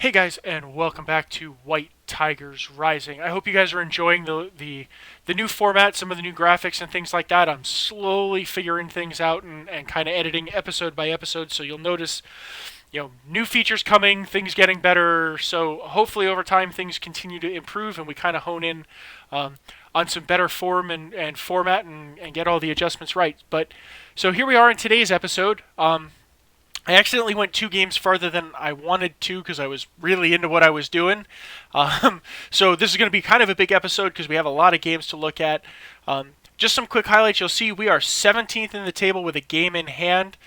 Hey guys, and welcome back to White Tigers Rising. I hope you guys are enjoying the new format, some of the new graphics and things like that. I'm slowly figuring things out and kind of editing episode by episode, so you'll notice, new features coming, things getting better. So hopefully over time things continue to improve and we kind of hone in on some better form and format and get all the adjustments right. But so here we are in today's episode. I accidentally went 2 games farther than I wanted to because I was really into what I was doing. So this is going to be kind of a big episode because we have a lot of games to look at. Just some quick highlights. You'll see we are 17th in the table with a game in hand.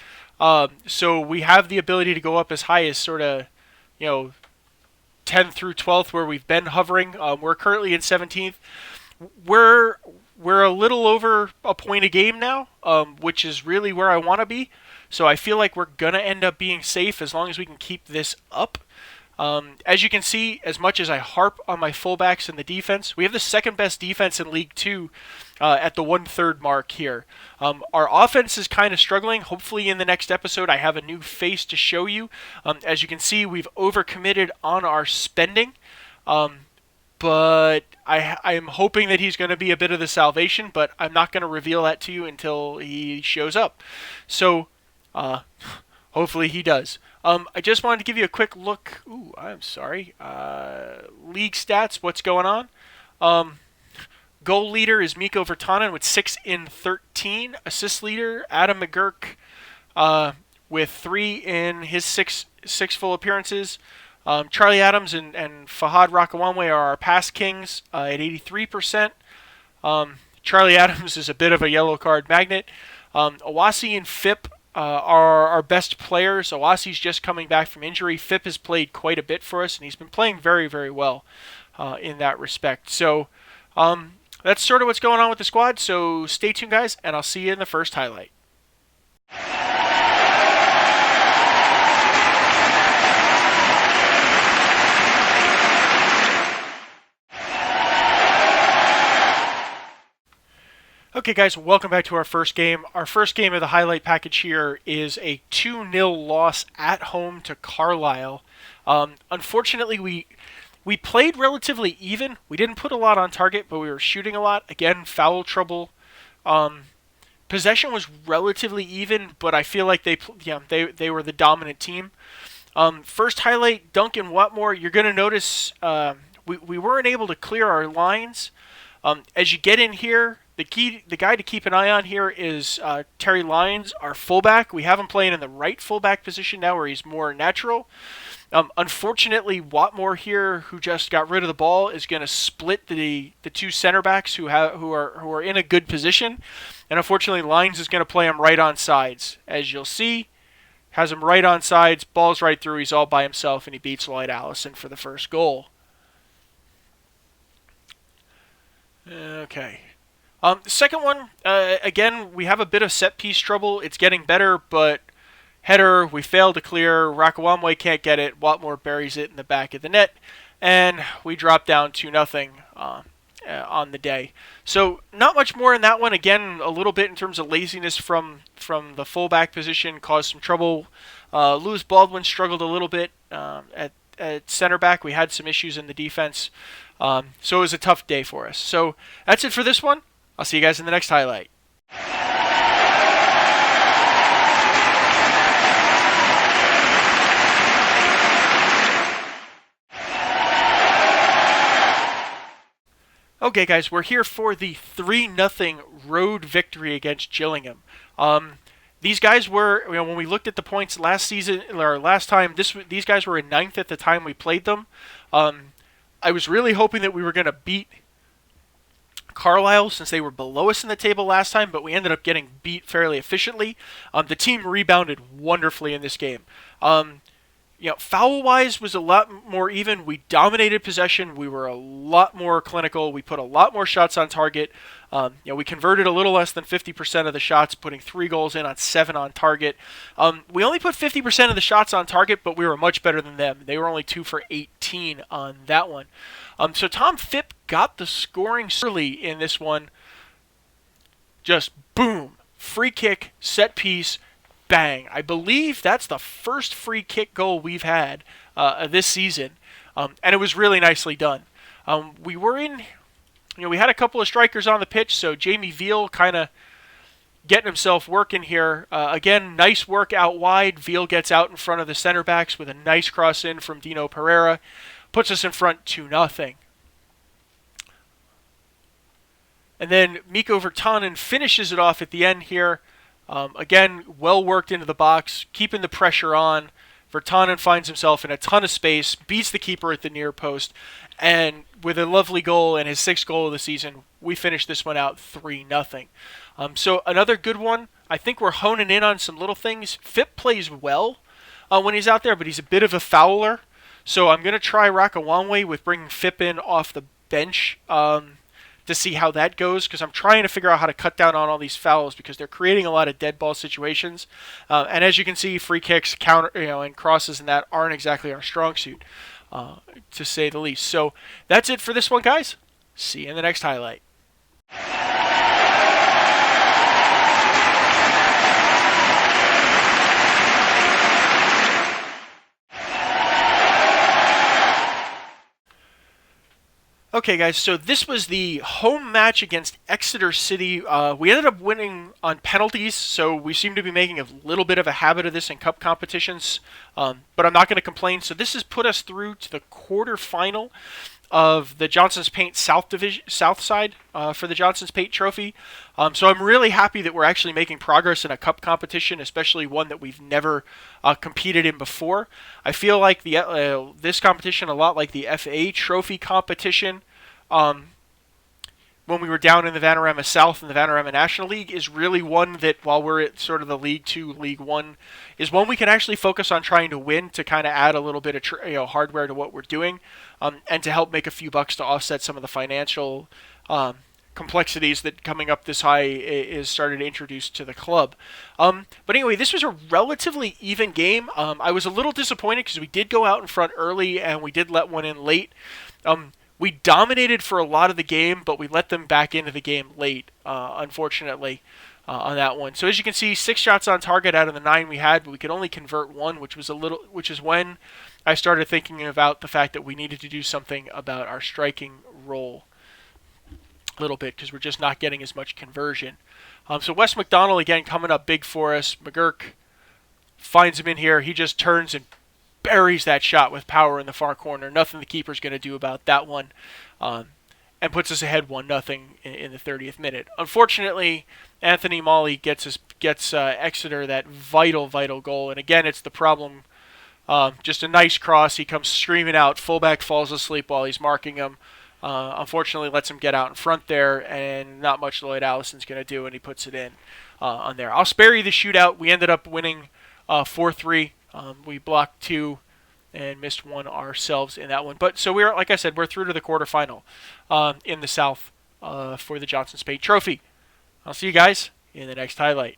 So we have the ability to go up as high as sort of, 10th through 12th where we've been hovering. We're currently in 17th. We're a little over a point a game now, which is really where I want to be. So I feel like we're going to end up being safe as long as we can keep this up. As you can see, as much as I harp on my fullbacks in the defense, we have the second best defense in League 2 at the 1/3 mark here. Our offense is kind of struggling. Hopefully in the next episode I have a new face to show you. As you can see, we've overcommitted on our spending. But I am hoping that he's going to be a bit of the salvation, but I'm not going to reveal that to you until he shows up. So hopefully he does. I just wanted to give you a quick look. Ooh, I'm sorry. League stats, what's going on? Goal leader is Mikko Virtanen with 6 in 13. Assist leader, Adam McGurk with 3 in his six full appearances. Charlie Adams and Fahad Rakawanwe are our pass kings at 83%. Charlie Adams is a bit of a yellow card magnet. Owasi and Phip are our best players. Owasi's just coming back from injury. Phip has played quite a bit for us, and he's been playing very, very well in that respect. So that's sort of what's going on with the squad. So stay tuned, guys, and I'll see you in the first highlight. Okay, guys, welcome back to our first game. Our first game of the highlight package here is a 2-0 loss at home to Carlisle. Unfortunately, we played relatively even. We didn't put a lot on target, but we were shooting a lot. Again, foul trouble. Possession was relatively even, but I feel like they were the dominant team. First highlight, Duncan Watmore. You're going to notice we weren't able to clear our lines. As you get in here, the guy to keep an eye on here is Terry Lyons, our fullback. We have him playing in the right fullback position now where he's more natural. Unfortunately, Watmore here, who just got rid of the ball, is going to split the two center backs who are in a good position. And unfortunately, Lyons is going to play him right on sides. As you'll see, has him right on sides, ball's right through, he's all by himself, and he beats Lloyd Allison for the first goal. Okay. The second one, again, we have a bit of set-piece trouble. It's getting better, but header, we failed to clear. Rakawamwe can't get it. Watmore buries it in the back of the net, and we drop down 2-0 on the day. So not much more in that one. Again, a little bit in terms of laziness from the fullback position caused some trouble. Lewis Baldwin struggled a little bit at center back. We had some issues in the defense. So it was a tough day for us. So that's it for this one. I'll see you guys in the next highlight. Okay, guys, we're here for the 3-0 road victory against Gillingham. These guys were, when we looked at the points last season or last time, these guys were in 9th at the time we played them. I was really hoping that we were going to beat Carlisle since they were below us in the table last time, but we ended up getting beat fairly efficiently. The team rebounded wonderfully in this game. Foul-wise was a lot more even. We dominated possession. We were a lot more clinical. We put a lot more shots on target. We converted a little less than 50% of the shots, putting 3 goals in on 7 on target. We only put 50% of the shots on target, but we were much better than them. They were only 2 for 18 on that one. So Tom Phipp got the scoring early in this one. Just boom, free kick, set piece, bang. I believe that's the first free kick goal we've had this season, and it was really nicely done. We were in, we had a couple of strikers on the pitch, so Jamie Veal kind of getting himself working here. Again, nice work out wide. Veal gets out in front of the center backs with a nice cross in from Dino Pereira. Puts us in front 2-0. And then Mikko Virtanen finishes it off at the end here. Again, well worked into the box, keeping the pressure on. Virtanen finds himself in a ton of space, beats the keeper at the near post, and with a lovely goal and his 6th goal of the season, we finish this one out 3-0. So another good one. I think we're honing in on some little things. Phip plays well when he's out there, but he's a bit of a fouler. So I'm going to try Rakawanwe with bringing Phip in off the bench to see how that goes, because I'm trying to figure out how to cut down on all these fouls because they're creating a lot of dead ball situations. And as you can see, free kicks, counter, and crosses and that aren't exactly our strong suit, to say the least. So that's it for this one, guys. See you in the next highlight. Okay, guys, so this was the home match against Exeter City. We ended up winning on penalties, so we seem to be making a little bit of a habit of this in cup competitions, but I'm not going to complain. So this has put us through to the quarterfinal of the Johnson's Paint South side for the Johnson's Paint Trophy. So I'm really happy that we're actually making progress in a cup competition, especially one that we've never competed in before. I feel like the this competition a lot like the FA Trophy competition when we were down in the Vanarama South and the Vanarama National League is really one that, while we're at sort of the League 2, League 1, is one we can actually focus on trying to win to kind of add a little bit of hardware to what we're doing, and to help make a few bucks to offset some of the financial complexities that coming up this high is started to introduce to the club. But anyway, this was a relatively even game. I was a little disappointed because we did go out in front early and we did let one in late. We dominated for a lot of the game, but we let them back into the game late, unfortunately, on that one. So as you can see, 6 shots on target out of the 9 we had, but we could only convert 1, which is when I started thinking about the fact that we needed to do something about our striking role a little bit, because we're just not getting as much conversion. So Wes McDonald again coming up big for us. McGurk finds him in here. He just turns and buries that shot with power in the far corner. Nothing the keeper's going to do about that one, and puts us ahead 1-0 in the 30th minute. Unfortunately, Anthony Molly gets Exeter that vital goal, and again it's the problem. Just a nice cross. He comes screaming out. Fullback falls asleep while he's marking him. Unfortunately, lets him get out in front there, and not much Lloyd Allison's going to do, and he puts it in on there. I'll spare you the shootout. We ended up winning 4-3. We blocked 2 and missed 1 ourselves in that one. But so we're, like I said, we're through to the quarterfinal in the South for the Johnson's Paint Trophy. I'll see you guys in the next highlight.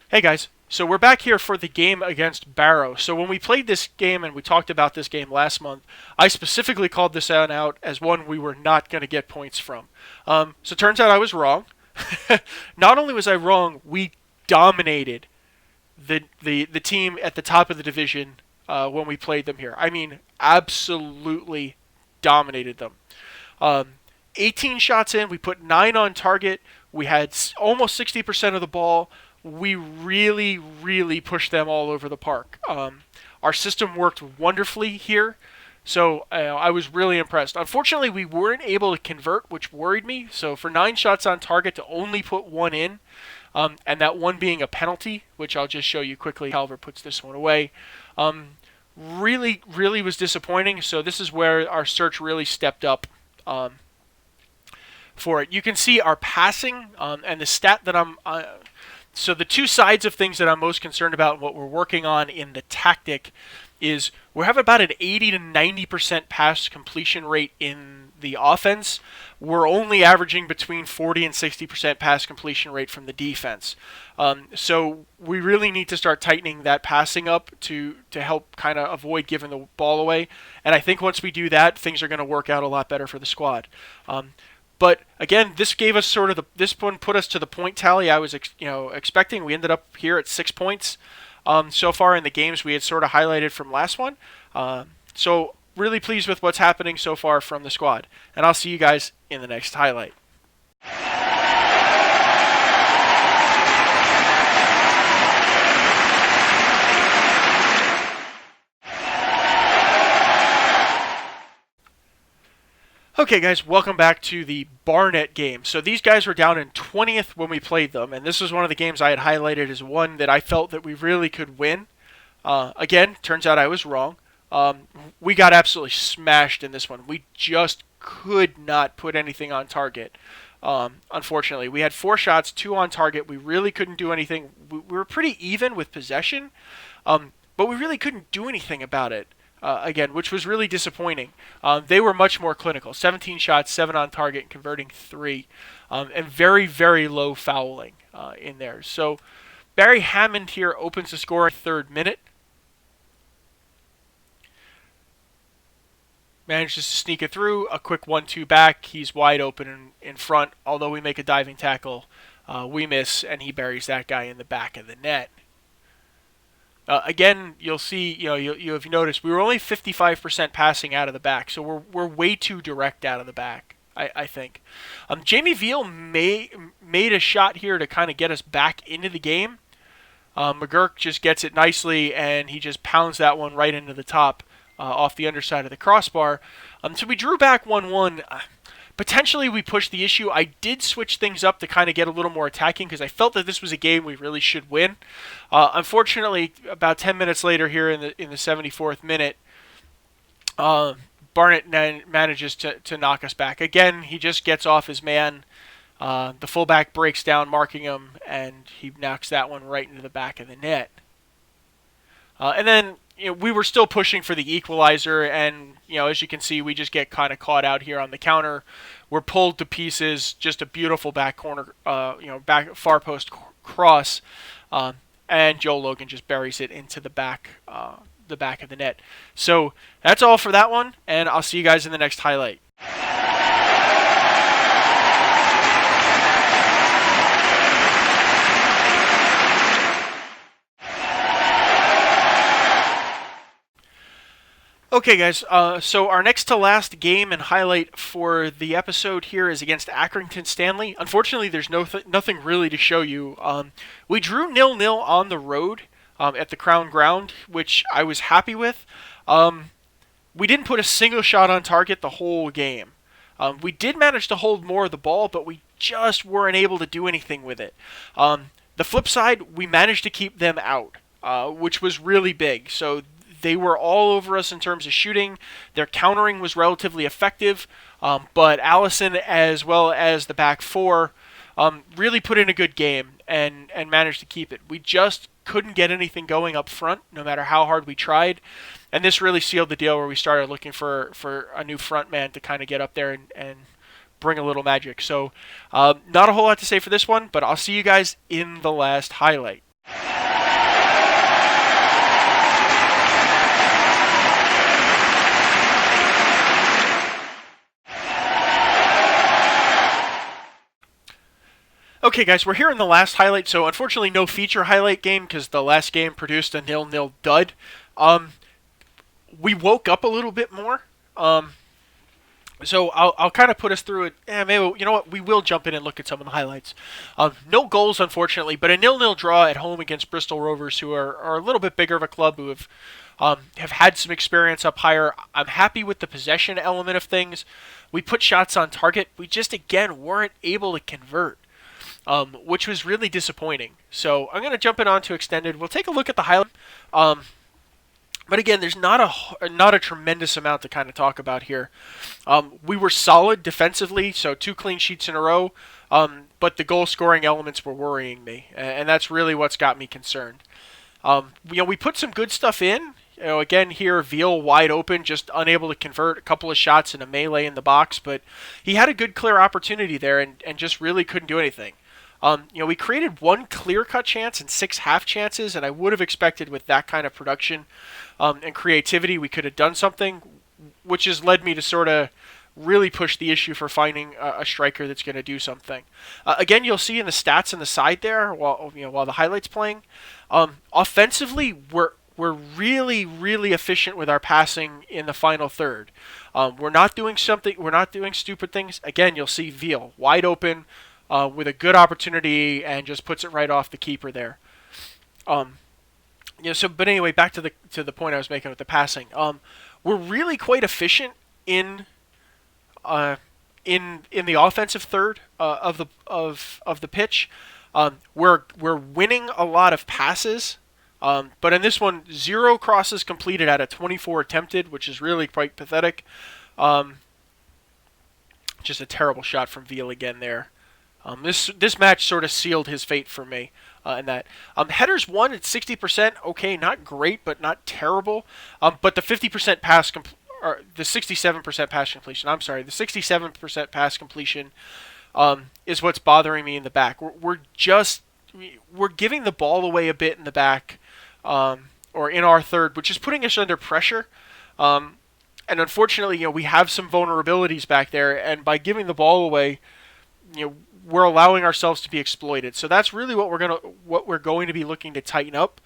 Hey guys, so we're back here for the game against Barrow. So when we played this game and we talked about this game last month, I specifically called this one out as one we were not going to get points from. So it turns out I was wrong. Not only was I wrong, we dominated the team at the top of the division when we played them here. I mean, absolutely dominated them. 18 shots in, we put 9 on target. We had almost 60% of the ball. We really pushed them all over the park. Our system worked wonderfully here, so I was really impressed. Unfortunately, we weren't able to convert, which worried me. So for 9 shots on target to only put 1 in, and that 1 being a penalty, which I'll just show you quickly. Calver puts this one away. Really was disappointing. So this is where our search really stepped up for it. You can see our passing, and the stat that So the two sides of things that I'm most concerned about and what we're working on in the tactic is we have about an 80 to 90% pass completion rate in the offense. We're only averaging between 40 and 60% pass completion rate from the defense. So we really need to start tightening that passing up to help kind of avoid giving the ball away. And I think once we do that, things are going to work out a lot better for the squad. But again, this gave us sort of this one put us to the point tally I was expecting. We ended up here at 6 points so far in the games we had sort of highlighted from last one. So really pleased with what's happening so far from the squad. And I'll see you guys in the next highlight. Okay, guys, welcome back to the Barnet game. So these guys were down in 20th when we played them, and this was one of the games I had highlighted as one that I felt that we really could win. Again, turns out I was wrong. We got absolutely smashed in this one. We just could not put anything on target. Unfortunately, we had 4 shots, 2 on target. We really couldn't do anything. We were pretty even with possession, but we really couldn't do anything about it. Again, which was really disappointing. They were much more clinical. 17 shots, 7 on target, converting 3. And very, very low fouling in there. So Barry Hammond here opens the score in the 3rd minute. Manages to sneak it through. A quick 1-2 back. He's wide open in front. Although we make a diving tackle, we miss, and he buries that guy in the back of the net. Again, you'll see, if you notice, we were only 55% passing out of the back, so we're way too direct out of the back, I think. Jamie Veal made a shot here to kind of get us back into the game. McGurk just gets it nicely, and he just pounds that one right into the top off the underside of the crossbar. So we drew back 1-1. Potentially we pushed the issue. I did switch things up to kind of get a little more attacking because I felt that this was a game we really should win. Unfortunately, about 10 minutes later here in the 74th minute, Barnett manages to knock us back. Again, he just gets off his man. The fullback breaks down, marking him, and he knocks that one right into the back of the net. And then we were still pushing for the equalizer, and as you can see, we just get kind of caught out here on the counter. We're pulled to pieces. Just a beautiful back corner, back far post cross, and Joe Logan just buries it into the back of the net. So that's all for that one, and I'll see you guys in the next highlight. Okay, guys, so our next to last game and highlight for the episode here is against Accrington Stanley. Unfortunately, there's nothing really to show you. We drew 0-0 on the road at the Crown Ground, which I was happy with. We didn't put a single shot on target the whole game. We did manage to hold more of the ball, but we just weren't able to do anything with it. The flip side, we managed to keep them out, which was really big. So they were all over us in terms of shooting. Their countering was relatively effective, but Allison, as well as the back four, really put in a good game and managed to keep it. We just couldn't get anything going up front, no matter how hard we tried. And this really sealed the deal where we started looking for a new front man to kind of get up there and bring a little magic. So not a whole lot to say for this one, but I'll see you guys in the last highlight. Okay, guys, we're here in the last highlight, so unfortunately no feature highlight game because the last game produced a 0-0 dud. We woke up a little bit more, so I'll kind of put us through it. Maybe, you know what, we will jump in and look at some of the highlights. No goals, unfortunately, but a 0-0 draw at home against Bristol Rovers, who are a little bit bigger of a club, who have had some experience up higher. I'm happy with the possession element of things. We put shots on target. We just, again, weren't able to convert. Which was really disappointing. So I'm going to jump it on to extended. We'll take a look at the highlight. But again, there's not a tremendous amount to kind of talk about here. We were solid defensively, so 2 clean sheets in a row. But the goal scoring elements were worrying me, and that's really what's got me concerned. We put some good stuff in. Again here, Veal wide open, just unable to convert a couple of shots in a melee in the box, but he had a good clear opportunity there and just really couldn't do anything. We created 1 clear-cut chance and 6 half chances, and I would have expected with that kind of production and creativity we could have done something, which has led me to sort of really push the issue for finding a striker that's going to do something. Again, you'll see in the stats on the side there while the highlights playing. Offensively, we're really, really efficient with our passing in the final third. We're not doing stupid things. Again, you'll see Veal wide open with a good opportunity and just puts it right off the keeper there. But anyway, back to the point I was making with the passing. We're really quite efficient in the offensive third of the pitch. We're winning a lot of passes. But in this one, 0 crosses completed out of 24 attempted, which is really quite pathetic. Just a terrible shot from Veal again there. This match sort of sealed his fate for me in that. Headers won at 60%. Okay, not great, but not terrible. But the 50% or the 67% pass completion. I'm sorry, the 67% pass completion is what's bothering me in the back. We're giving the ball away a bit in the back, or in our third, which is putting us under pressure. And unfortunately, we have some vulnerabilities back there, and by giving the ball away, we're allowing ourselves to be exploited. So that's really what we're going to be looking to tighten up.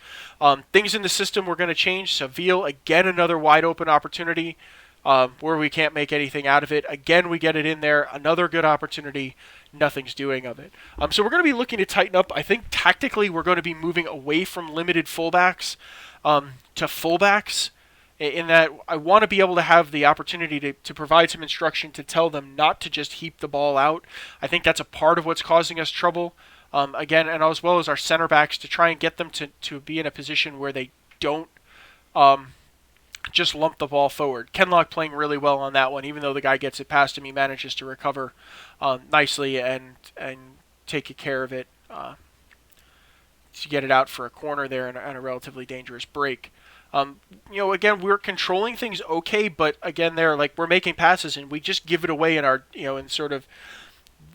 Things in the system we're going to change. So Veal, again, another wide open opportunity where we can't make anything out of it. Again, we get it in there. Another good opportunity. Nothing's doing of it. So we're going to be looking to tighten up. I think tactically we're going to be moving away from limited fullbacks to fullbacks, in that I want to be able to have the opportunity to provide some instruction to tell them not to just heap the ball out. I think that's a part of what's causing us trouble. Again, and as well as our center backs, to try and get them to be in a position where they don't just lump the ball forward. Kenlock playing really well on that one, even though the guy gets it past him, he manages to recover nicely and take care of it to get it out for a corner there and a relatively dangerous break. Again, we're controlling things okay, but again, we're making passes and we just give it away in our, in sort of,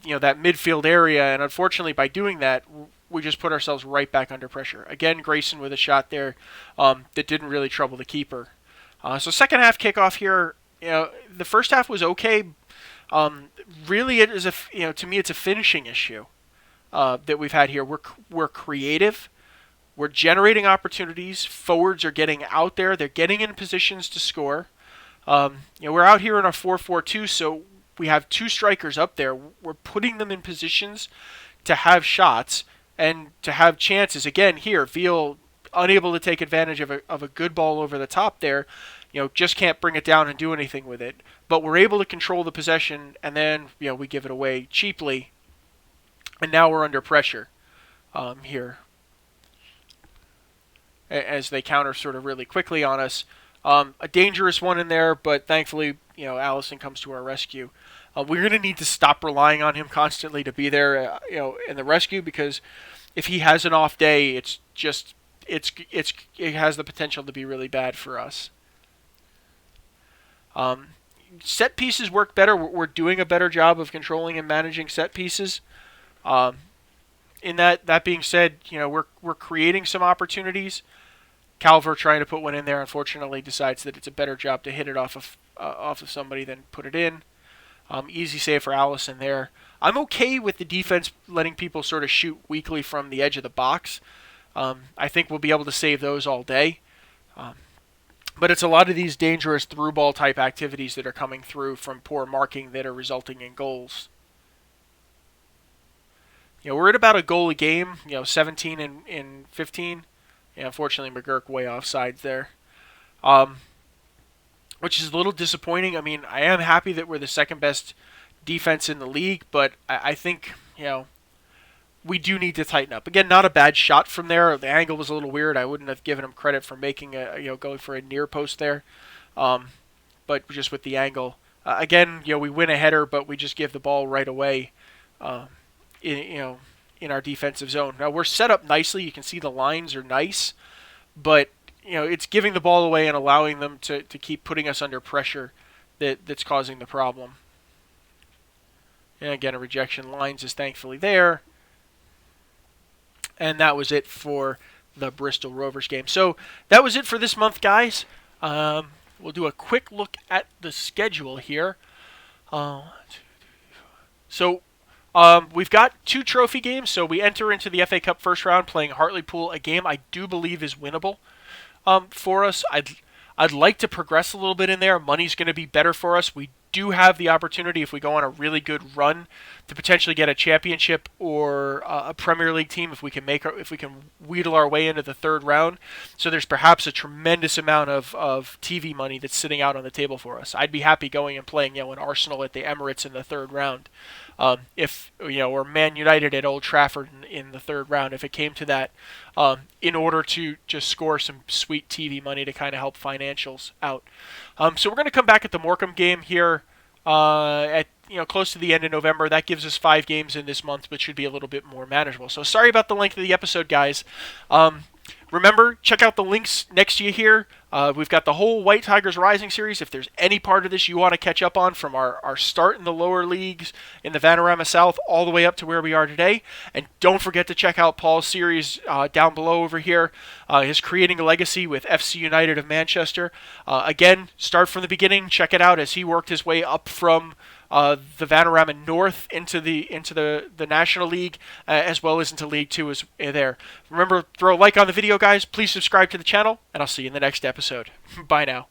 that midfield area. And unfortunately, by doing that, we just put ourselves right back under pressure. Again, Grayson with a shot there that didn't really trouble the keeper. So second half kickoff here, the first half was okay. Really, it is to me, it's a finishing issue that we've had here. We're creative. We're generating opportunities. Forwards are getting out there. They're getting in positions to score. We're out here in our 4-4-2, so we have 2 strikers up there. We're putting them in positions to have shots and to have chances. Again, here, Veal unable to take advantage of a good ball over the top there. Just can't bring it down and do anything with it. But we're able to control the possession, and then we give it away cheaply. And now we're under pressure here, as they counter sort of really quickly on us. A dangerous one in there, but thankfully, Allison comes to our rescue. We're going to need to stop relying on him constantly to be there, in the rescue, because if he has an off day, it has the potential to be really bad for us. Set pieces work better. We're doing a better job of controlling and managing set pieces. In that being said, we're creating some opportunities. Calver trying to put one in there, unfortunately, decides that it's a better job to hit it off of somebody than put it in. Easy save for Allison there. I'm okay with the defense letting people sort of shoot weakly from the edge of the box. I think we'll be able to save those all day. But it's a lot of these dangerous through ball type activities that are coming through from poor marking that are resulting in goals. We're at about a goal a game, 17 and 15. Unfortunately, McGurk way offsides there, which is a little disappointing. I mean, I am happy that we're the second best defense in the league, but I think, we do need to tighten up. Again, not a bad shot from there. The angle was a little weird. I wouldn't have given him credit for making going for a near post there, but just with the angle. Again, we win a header, but we just give the ball right away, in our defensive zone. Now we're set up nicely. You can see the lines are nice, but it's giving the ball away and allowing them to keep putting us under pressure that's causing the problem. And again, a rejection. Lines is thankfully there. And that was it for the Bristol Rovers game. So that was it for this month, guys. We'll do a quick look at the schedule here. We've got 2 trophy games. So we enter into the FA Cup first round playing Hartlepool, a game I do believe is winnable for us. I'd like to progress a little bit in there. Money's going to be better for us. We do have the opportunity, if we go on a really good run, to potentially get a championship or a Premier League team if we can wheedle our way into the third round. So there's perhaps a tremendous amount of TV money that's sitting out on the table for us. I'd be happy going and playing an Arsenal at the Emirates in the third round. Or Man United at Old Trafford in the third round, if it came to that, in order to just score some sweet TV money to kind of help financials out. So we're going to come back at the Morecambe game here at close to the end of November. That gives us 5 games in this month, but should be a little bit more manageable. So sorry about the length of the episode, guys. Remember, check out the links next to you here. We've got the whole White Tigers Rising series. If there's any part of this you want to catch up on from our start in the lower leagues in the Vanarama South all the way up to where we are today. And don't forget to check out Paul's series down below over here, his Creating a Legacy with FC United of Manchester. Again, start from the beginning. Check it out as he worked his way up from the Vanarama North into the National League, as well as into League 2 there. Remember, throw a like on the video, guys. Please subscribe to the channel, and I'll see you in the next episode. Bye now.